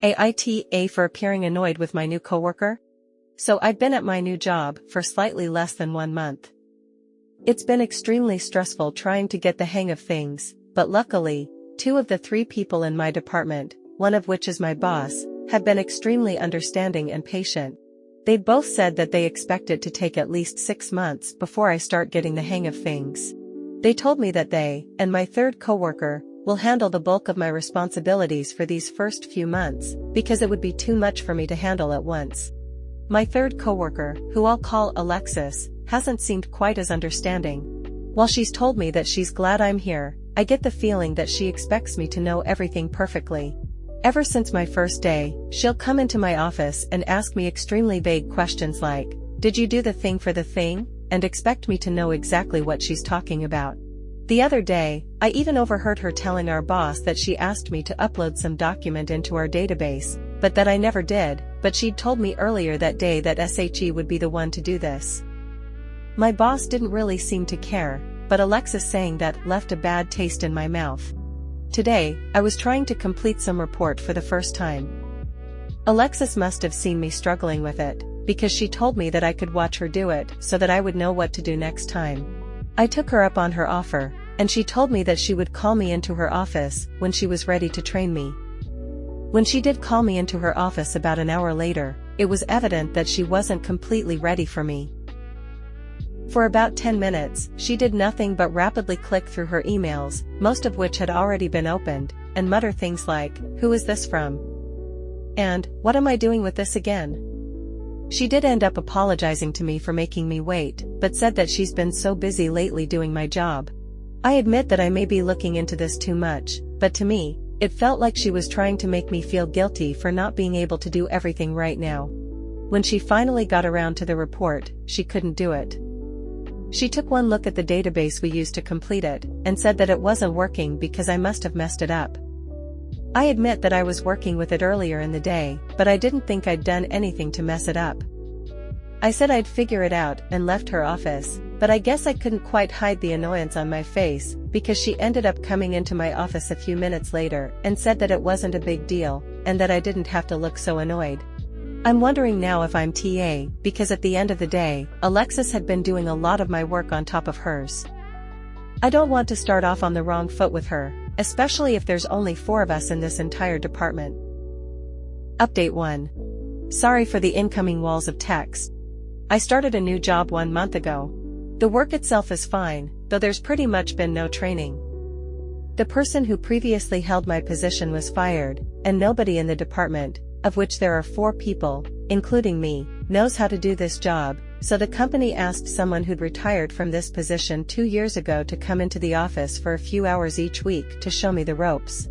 AITA for appearing annoyed with my new coworker? So I'd been at my new job for slightly less than 1 month. It's been extremely stressful trying to get the hang of things, but luckily, 2 of the 3 people in my department, one of which is my boss, have been extremely understanding and patient. They both said that they expect it to take at least 6 months before I start getting the hang of things. They told me that they, and my third coworker, will handle the bulk of my responsibilities for these first few months, because it would be too much for me to handle at once. My third coworker, who I'll call Alexis, hasn't seemed quite as understanding. While she's told me that she's glad I'm here, I get the feeling that she expects me to know everything perfectly. Ever since my first day, she'll come into my office and ask me extremely vague questions like, "Did you do the thing for the thing?" and expect me to know exactly what she's talking about. The other day, I even overheard her telling our boss that she asked me to upload some document into our database, but that I never did, but she'd told me earlier that day that SHE would be the one to do this. My boss didn't really seem to care, but Alexis saying that left a bad taste in my mouth. Today, I was trying to complete some report for the first time. Alexis must have seen me struggling with it, because she told me that I could watch her do it so that I would know what to do next time. I took her up on her offer, and she told me that she would call me into her office when she was ready to train me. When she did call me into her office about an hour later, it was evident that she wasn't completely ready for me. For about 10 minutes, she did nothing but rapidly click through her emails, most of which had already been opened, and mutter things like, "Who is this from?" and "What am I doing with this again?" She did end up apologizing to me for making me wait, but said that she's been so busy lately doing my job. I admit that I may be looking into this too much, but to me, it felt like she was trying to make me feel guilty for not being able to do everything right now. When she finally got around to the report, she couldn't do it. She took one look at the database we used to complete it, and said that it wasn't working because I must have messed it up. I admit that I was working with it earlier in the day, but I didn't think I'd done anything to mess it up. I said I'd figure it out and left her office, but I guess I couldn't quite hide the annoyance on my face, because she ended up coming into my office a few minutes later and said that it wasn't a big deal, and that I didn't have to look so annoyed. I'm wondering now if I'm TA, because at the end of the day, Alexis had been doing a lot of my work on top of hers. I don't want to start off on the wrong foot with her, especially if there's only 4 of us in this entire department. Update 1. Sorry for the incoming walls of text. I started a new job 1 month ago. The work itself is fine, though there's pretty much been no training. The person who previously held my position was fired, and nobody in the department, of which there are 4 people, including me, knows how to do this job, so the company asked someone who'd retired from this position 2 years ago to come into the office for a few hours each week to show me the ropes.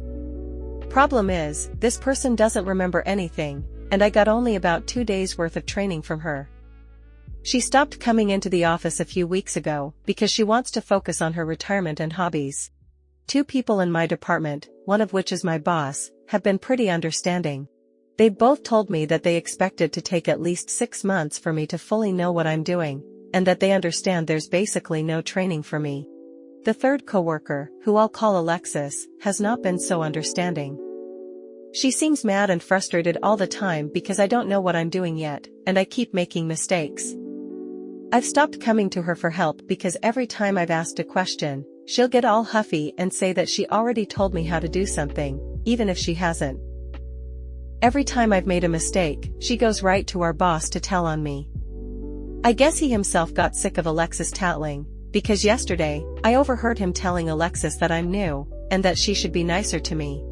Problem is, this person doesn't remember anything, and I got only about 2 days worth of training from her. She stopped coming into the office a few weeks ago because she wants to focus on her retirement and hobbies. 2 people in my department, one of which is my boss, have been pretty understanding. They both told me that they expect it to take at least 6 months for me to fully know what I'm doing, and that they understand there's basically no training for me. The third coworker, who I'll call Alexis, has not been so understanding. She seems mad and frustrated all the time because I don't know what I'm doing yet, and I keep making mistakes. I've stopped coming to her for help because every time I've asked a question, she'll get all huffy and say that she already told me how to do something, even if she hasn't. Every time I've made a mistake, she goes right to our boss to tell on me. I guess he himself got sick of Alexis tattling, because yesterday, I overheard him telling Alexis that I'm new, and that she should be nicer to me.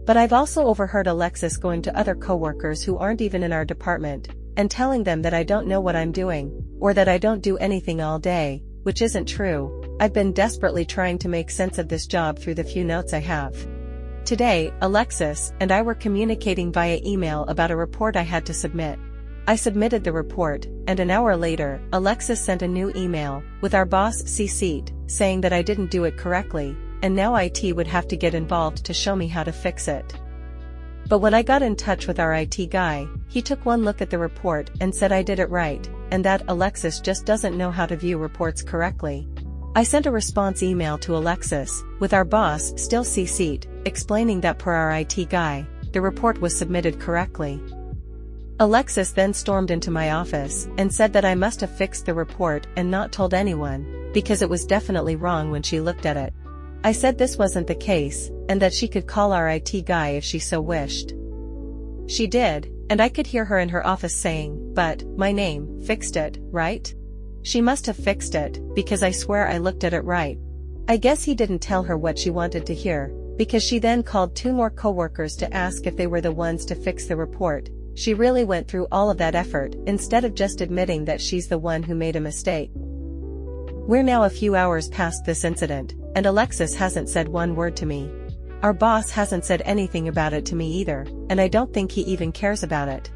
But I've also overheard Alexis going to other coworkers who aren't even in our department, and telling them that I don't know what I'm doing, or that I don't do anything all day, which isn't true. I've been desperately trying to make sense of this job through the few notes I have. Today, Alexis and I were communicating via email about a report I had to submit. I submitted the report, and an hour later, Alexis sent a new email, with our boss CC'd, saying that I didn't do it correctly, and now IT would have to get involved to show me how to fix it. But when I got in touch with our IT guy, he took one look at the report and said I did it right, and that Alexis just doesn't know how to view reports correctly. I sent a response email to Alexis, with our boss still CC'd, explaining that per our IT guy, the report was submitted correctly. Alexis then stormed into my office and said that I must have fixed the report and not told anyone, because it was definitely wrong when she looked at it. I said this wasn't the case, and that she could call our IT guy if she so wished. She did, and I could hear her in her office saying, "But, my name, fixed it, right?" She must have fixed it, because I swear I looked at it right. I guess he didn't tell her what she wanted to hear, because she then called 2 more coworkers to ask if they were the ones to fix the report. She really went through all of that effort, instead of just admitting that she's the one who made a mistake. We're now a few hours past this incident, and Alexis hasn't said one word to me. Our boss hasn't said anything about it to me either, and I don't think he even cares about it.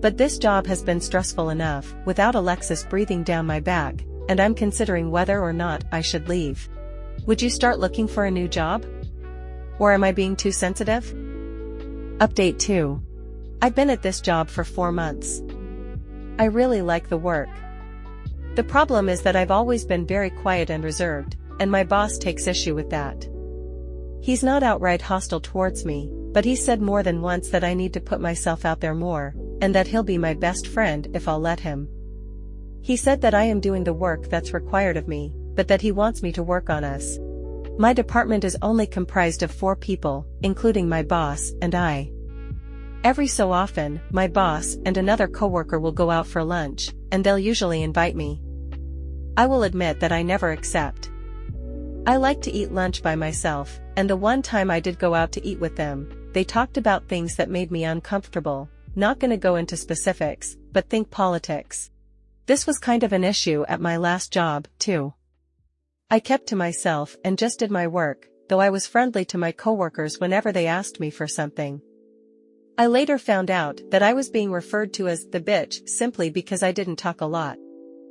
But this job has been stressful enough, without Alexis breathing down my back, and I'm considering whether or not I should leave. Would you start looking for a new job? Or am I being too sensitive? Update 2. I've been at this job for 4 months. I really like the work. The problem is that I've always been very quiet and reserved, and my boss takes issue with that. He's not outright hostile towards me, but he said more than once that I need to put myself out there more, and that he'll be my best friend if I'll let him. He said that I am doing the work that's required of me, but that he wants me to work on us. My department is only comprised of 4 people, including my boss and I. Every so often, my boss and another coworker will go out for lunch, and they'll usually invite me. I will admit that I never accept. I like to eat lunch by myself, and the one time I did go out to eat with them, they talked about things that made me uncomfortable. Not gonna go into specifics, but think politics. This was kind of an issue at my last job, too. I kept to myself and just did my work, though I was friendly to my coworkers whenever they asked me for something. I later found out that I was being referred to as the bitch simply because I didn't talk a lot.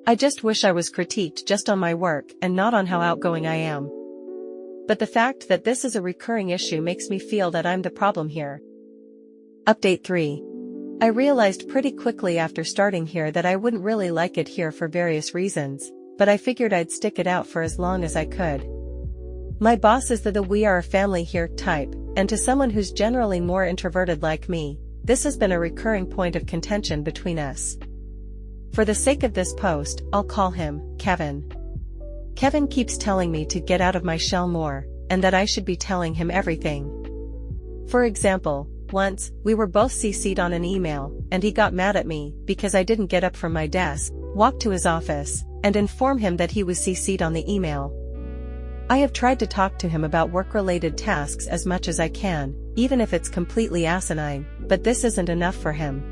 I just wish I was critiqued just on my work and not on how outgoing I am. But the fact that this is a recurring issue makes me feel that I'm the problem here. Update 3. I realized pretty quickly after starting here that I wouldn't really like it here for various reasons, but I figured I'd stick it out for as long as I could. My boss is the "we are a family here" type, and to someone who's generally more introverted like me, this has been a recurring point of contention between us. For the sake of this post, I'll call him Kevin. Kevin keeps telling me to get out of my shell more, and that I should be telling him everything. For example, once, we were both CC'd on an email, and he got mad at me because I didn't get up from my desk, walk to his office, and inform him that he was CC'd on the email. I have tried to talk to him about work-related tasks as much as I can, even if it's completely asinine, but this isn't enough for him.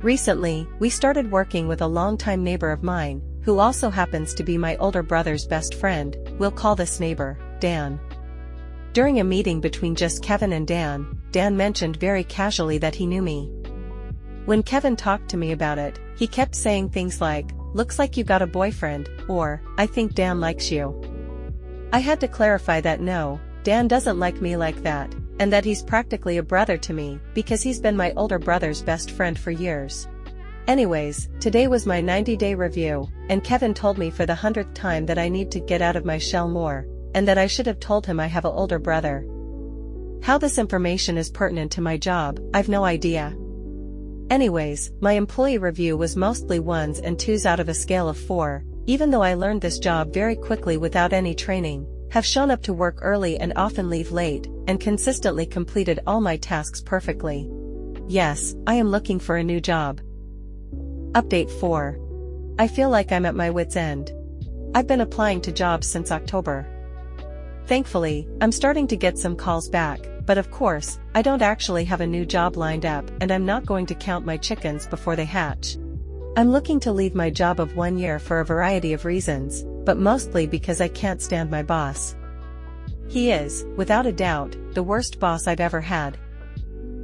Recently, we started working with a longtime neighbor of mine, who also happens to be my older brother's best friend. We'll call this neighbor Dan. During a meeting between just Kevin and Dan mentioned very casually that he knew me. When Kevin talked to me about it, he kept saying things like, "Looks like you got a boyfriend," or, "I think Dan likes you." I had to clarify that no, Dan doesn't like me like that, and that he's practically a brother to me, because he's been my older brother's best friend for years. Anyways, today was my 90-day review, and Kevin told me for the 100th time that I need to get out of my shell more, and that I should have told him I have an older brother. How this information is pertinent to my job, I've no idea. Anyways, my employee review was mostly 1s and 2s out of a scale of 4, even though I learned this job very quickly without any training, have shown up to work early and often leave late, and consistently completed all my tasks perfectly. Yes, I am looking for a new job. Update 4. I feel like I'm at my wit's end. I've been applying to jobs since October. Thankfully, I'm starting to get some calls back, but of course, I don't actually have a new job lined up, and I'm not going to count my chickens before they hatch. I'm looking to leave my job of 1 year for a variety of reasons, but mostly because I can't stand my boss. He is, without a doubt, the worst boss I've ever had.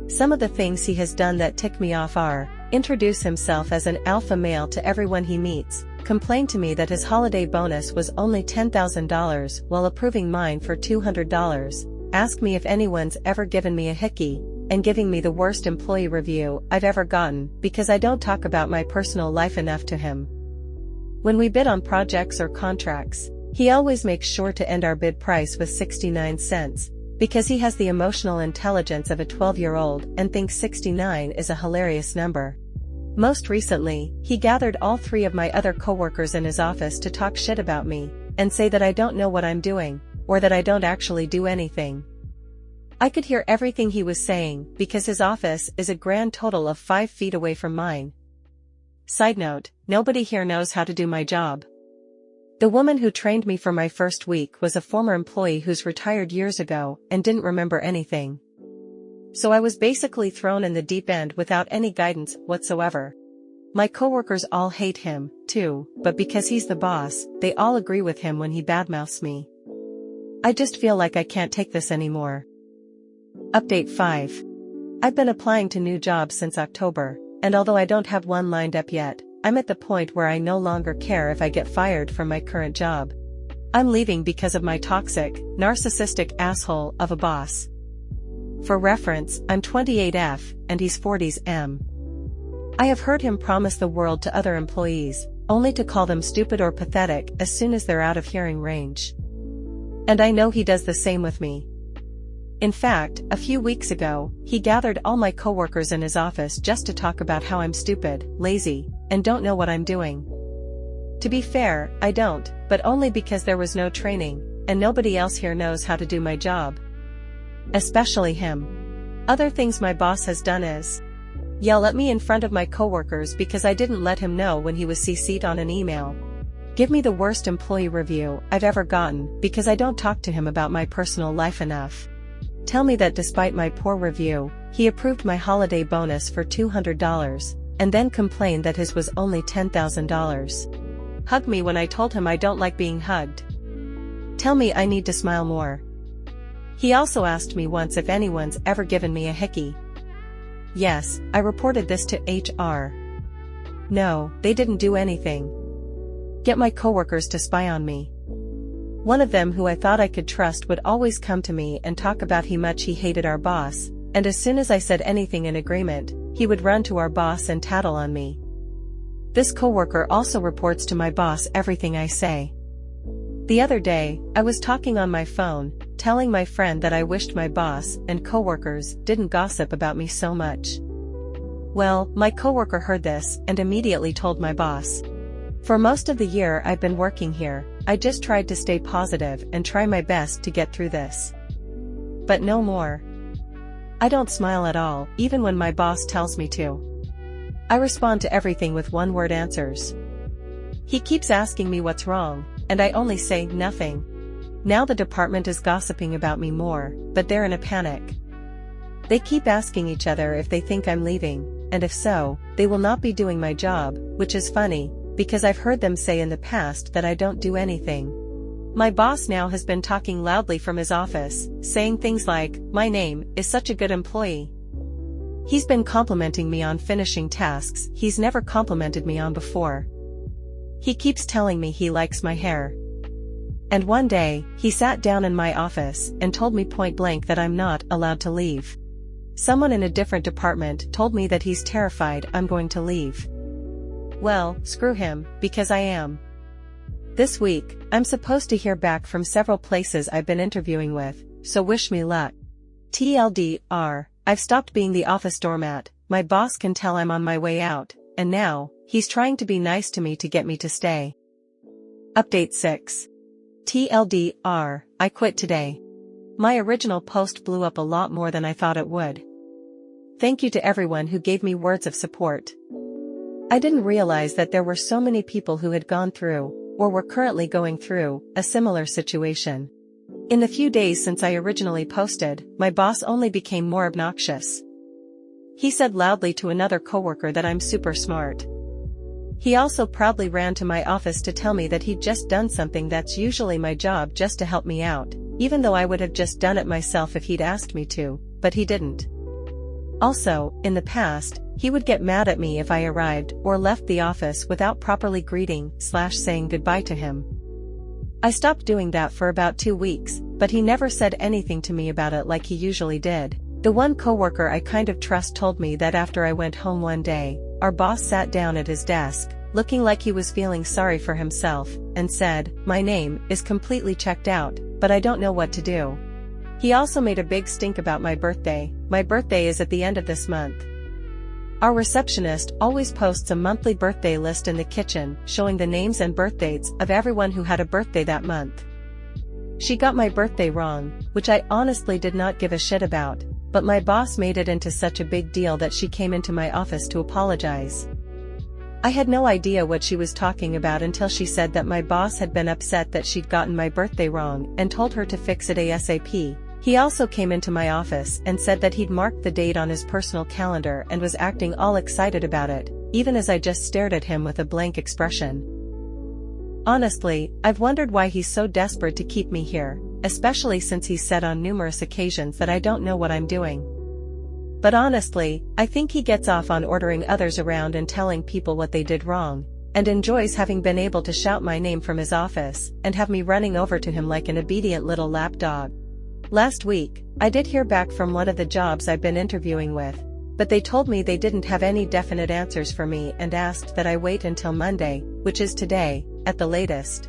Some of the things he has done that tick me off are, introduce himself as an alpha male to everyone he meets, complain to me that his holiday bonus was only $10,000 while approving mine for $200, ask me if anyone's ever given me a hickey, and giving me the worst employee review I've ever gotten because I don't talk about my personal life enough to him. When we bid on projects or contracts, he always makes sure to end our bid price with 69 cents, Because he has the emotional intelligence of a 12-year-old and thinks 69 is a hilarious number. Most recently, he gathered all 3 of my other coworkers in his office to talk shit about me, and say that I don't know what I'm doing, or that I don't actually do anything. I could hear everything he was saying, because his office is a grand total of 5 feet away from mine. Side note, nobody here knows how to do my job. The woman who trained me for my first week was a former employee who's retired years ago and didn't remember anything. So I was basically thrown in the deep end without any guidance whatsoever. My coworkers all hate him, too, but because he's the boss, they all agree with him when he badmouths me. I just feel like I can't take this anymore. Update 5. I've been applying to new jobs since October, and although I don't have one lined up yet, I'm at the point where I no longer care if I get fired from my current job. I'm leaving because of my toxic, narcissistic asshole of a boss. For reference, I'm 28F, and he's 40s M. I have heard him promise the world to other employees, only to call them stupid or pathetic as soon as they're out of hearing range. And I know he does the same with me. In fact, a few weeks ago, he gathered all my coworkers in his office just to talk about how I'm stupid, lazy, and don't know what I'm doing. To be fair, I don't, but only because there was no training, and nobody else here knows how to do my job. Especially him. Other things my boss has done is yell at me in front of my coworkers because I didn't let him know when he was CC'd on an email. Give me the worst employee review I've ever gotten because I don't talk to him about my personal life enough. Tell me that despite my poor review, he approved my holiday bonus for $200, and then complained that his was only $10,000. Hug me when I told him I don't like being hugged. Tell me I need to smile more. He also asked me once if anyone's ever given me a hickey. Yes, I reported this to HR. No, they didn't do anything. Get my coworkers to spy on me. One of them who I thought I could trust would always come to me and talk about how much he hated our boss, and as soon as I said anything in agreement, he would run to our boss and tattle on me. This coworker also reports to my boss everything I say. The other day, I was talking on my phone, telling my friend that I wished my boss and coworkers didn't gossip about me so much. Well, my coworker heard this and immediately told my boss. For most of the year I've been working here, I just tried to stay positive and try my best to get through this. But no more. I don't smile at all, even when my boss tells me to. I respond to everything with one-word answers. He keeps asking me what's wrong, and I only say nothing. Now the department is gossiping about me more, but they're in a panic. They keep asking each other if they think I'm leaving, and if so, they will not be doing my job, which is funny, because I've heard them say in the past that I don't do anything. My boss now has been talking loudly from his office, saying things like, "My name is such a good employee." He's been complimenting me on finishing tasks he's never complimented me on before. He keeps telling me he likes my hair. And one day, he sat down in my office and told me point blank that I'm not allowed to leave. Someone in a different department told me that he's terrified I'm going to leave. Well, screw him, because I am. This week, I'm supposed to hear back from several places I've been interviewing with, so wish me luck. TLDR, I've stopped being the office doormat, my boss can tell I'm on my way out, and now, he's trying to be nice to me to get me to stay. Update 6. TLDR, I quit today. My original post blew up a lot more than I thought it would. Thank you to everyone who gave me words of support. I didn't realize that there were so many people who had gone through, or were currently going through, a similar situation. In the few days since I originally posted, my boss only became more obnoxious. He said loudly to another coworker that I'm super smart. He also proudly ran to my office to tell me that he'd just done something that's usually my job just to help me out, even though I would have just done it myself if he'd asked me to, but he didn't. Also, in the past, he would get mad at me if I arrived or left the office without properly greeting/saying goodbye to him. I stopped doing that for about 2 weeks, but he never said anything to me about it like he usually did. The one coworker I kind of trust told me that after I went home one day, our boss sat down at his desk, looking like he was feeling sorry for himself, and said, "My name is completely checked out, but I don't know what to do." He also made a big stink about my birthday. My birthday is at the end of this month. Our receptionist always posts a monthly birthday list in the kitchen, showing the names and birthdates of everyone who had a birthday that month. She got my birthday wrong, which I honestly did not give a shit about, but my boss made it into such a big deal that she came into my office to apologize. I had no idea what she was talking about until she said that my boss had been upset that she'd gotten my birthday wrong and told her to fix it ASAP. He also came into my office and said that he'd marked the date on his personal calendar and was acting all excited about it, even as I just stared at him with a blank expression. Honestly, I've wondered why he's so desperate to keep me here, especially since he's said on numerous occasions that I don't know what I'm doing. But honestly, I think he gets off on ordering others around and telling people what they did wrong, and enjoys having been able to shout my name from his office and have me running over to him like an obedient little lapdog. Last week, I did hear back from one of the jobs I've been interviewing with, but they told me they didn't have any definite answers for me and asked that I wait until Monday, which is today, at the latest.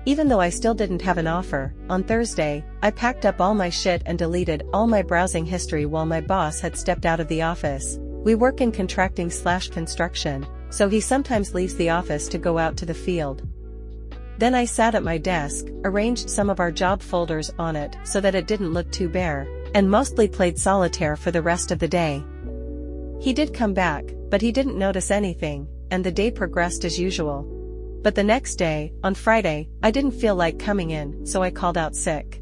Even though I still didn't have an offer, on Thursday, I packed up all my shit and deleted all my browsing history while my boss had stepped out of the office. We work in contracting/construction, so he sometimes leaves the office to go out to the field. Then I sat at my desk, arranged some of our job folders on it so that it didn't look too bare, and mostly played solitaire for the rest of the day. He did come back, but he didn't notice anything, and the day progressed as usual. But the next day, on Friday, I didn't feel like coming in, so I called out sick.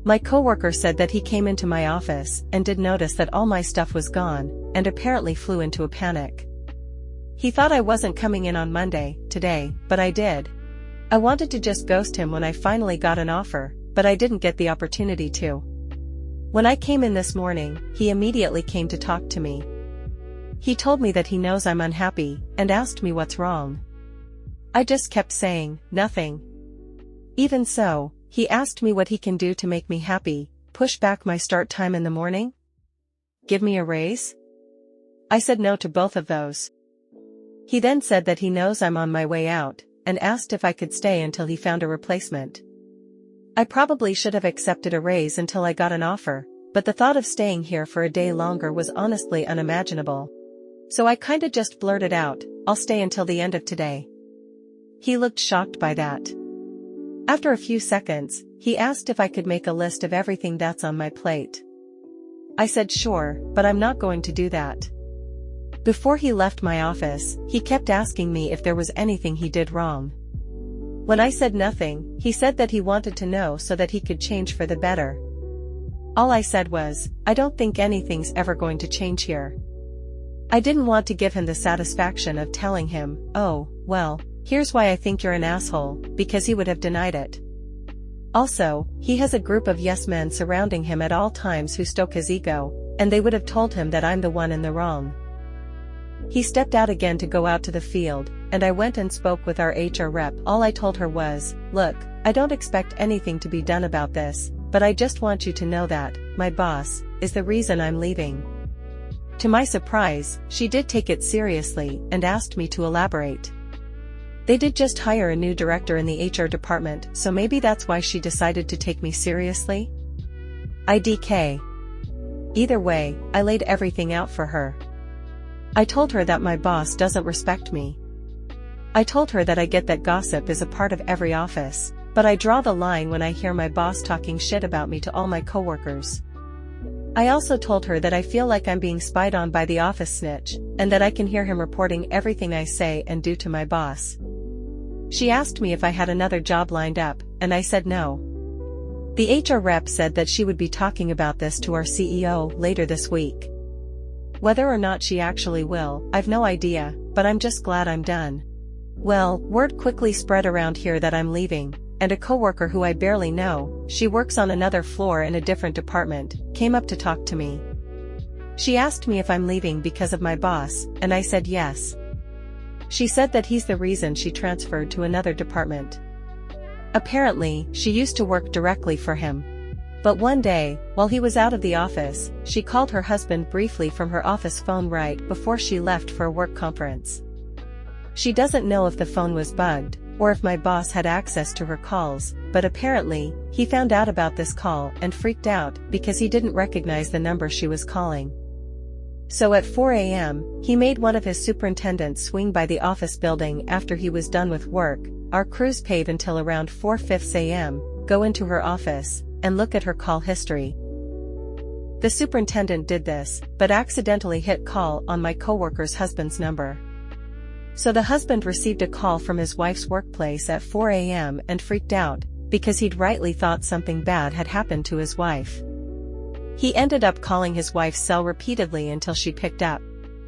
My coworker said that he came into my office and did notice that all my stuff was gone, and apparently flew into a panic. He thought I wasn't coming in on Monday, today, but I did. I wanted to just ghost him when I finally got an offer, but I didn't get the opportunity to. When I came in this morning, he immediately came to talk to me. He told me that he knows I'm unhappy, and asked me what's wrong. I just kept saying, nothing. Even so, he asked me what he can do to make me happy, push back my start time in the morning? Give me a raise? I said no to both of those. He then said that he knows I'm on my way out, and asked if I could stay until he found a replacement. I probably should have accepted a raise until I got an offer, but the thought of staying here for a day longer was honestly unimaginable. So I kinda just blurted out, I'll stay until the end of today. He looked shocked by that. After a few seconds, he asked if I could make a list of everything that's on my plate. I said sure, but I'm not going to do that. Before he left my office, he kept asking me if there was anything he did wrong. When I said nothing, he said that he wanted to know so that he could change for the better. All I said was, I don't think anything's ever going to change here. I didn't want to give him the satisfaction of telling him, oh, well, here's why I think you're an asshole, because he would have denied it. Also, he has a group of yes men surrounding him at all times who stoke his ego, and they would have told him that I'm the one in the wrong. He stepped out again to go out to the field, and I went and spoke with our HR rep. All I told her was, look, I don't expect anything to be done about this, but I just want you to know that, my boss, is the reason I'm leaving. To my surprise, she did take it seriously and asked me to elaborate. They did just hire a new director in the HR department, so maybe that's why she decided to take me seriously? IDK. Either way, I laid everything out for her. I told her that my boss doesn't respect me. I told her that I get that gossip is a part of every office, but I draw the line when I hear my boss talking shit about me to all my coworkers. I also told her that I feel like I'm being spied on by the office snitch, and that I can hear him reporting everything I say and do to my boss. She asked me if I had another job lined up, and I said no. The HR rep said that she would be talking about this to our CEO later this week. Whether or not she actually will, I've no idea, but I'm just glad I'm done. Well, word quickly spread around here that I'm leaving, and a coworker who I barely know, she works on another floor in a different department, came up to talk to me. She asked me if I'm leaving because of my boss, and I said yes. She said that he's the reason she transferred to another department. Apparently, she used to work directly for him. But one day, while he was out of the office, she called her husband briefly from her office phone right before she left for a work conference. She doesn't know if the phone was bugged, or if my boss had access to her calls, but apparently, he found out about this call and freaked out because he didn't recognize the number she was calling. So at 4 a.m., he made one of his superintendents swing by the office building after he was done with work. Our crews paid until around 4:50 a.m., go into her office, and look at her call history. The superintendent did this, but accidentally hit call on my coworker's husband's number. So the husband received a call from his wife's workplace at 4 a.m. and freaked out, because he'd rightly thought something bad had happened to his wife. He ended up calling his wife's cell repeatedly until she picked up.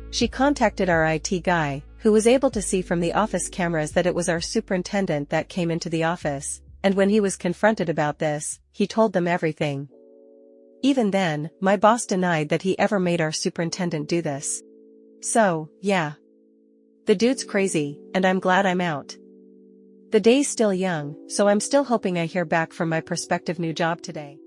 She contacted our IT guy, who was able to see from the office cameras that it was our superintendent that came into the office, and when he was confronted about this, he told them everything. Even then, my boss denied that he ever made our superintendent do this. So, yeah. The dude's crazy, and I'm glad I'm out. The day's still young, so I'm still hoping I hear back from my prospective new job today.